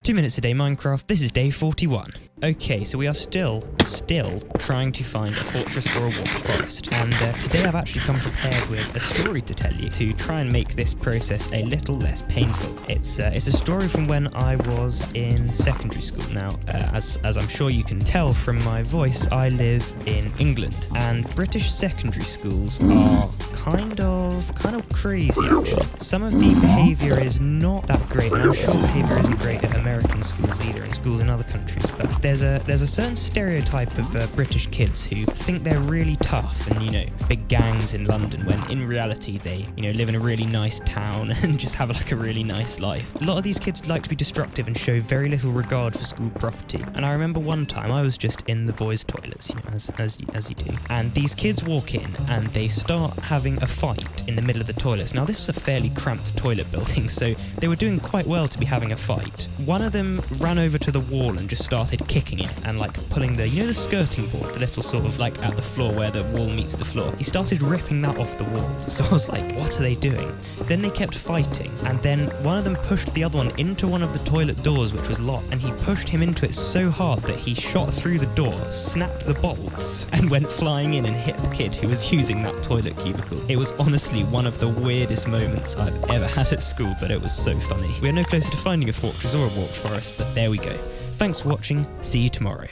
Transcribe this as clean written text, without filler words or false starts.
2 minutes a day Minecraft, this is day 41. Okay, so we are still trying to find a fortress or a walled forest. And today I've actually come prepared with a story to tell you to try and make this process a little less painful. It's a story from when I was in secondary school. Now, as I'm sure you can tell from my voice, I live in England. And British secondary schools are kind of crazy, actually. Some of the behaviour is not that great, and I'm sure behaviour isn't great at American schools either, and schools in other countries, but there's a certain stereotype of British kids who think they're really tough and, big gangs in London, when in reality they, live in a really nice town and just have a really nice life. A lot of these kids like to be destructive and show very little regard for school property. And I remember one time I was just in the boys' toilets, as you do, and these kids walk in and they start having a fight in the middle of the toilets. Now, this was a fairly cramped toilet building, so they were doing quite well to be having a fight. One of them ran over to the wall and just started kicking it and pulling the skirting board, the little sort of at the floor where the wall meets the floor. He started ripping that off the walls. So I was like, what are they doing? Then they kept fighting, and then one of them pushed the other one into one of the toilet doors, which was locked, and he pushed him into it so hard that he shot through the door, snapped the bolts, and went flying in and hit the kid who was using that toilet cubicle. It was honestly one of the weirdest moments I've ever had at school, but it was so funny. We are no closer to finding a fortress or a walled forest, but there we go. Thanks for watching, see you tomorrow.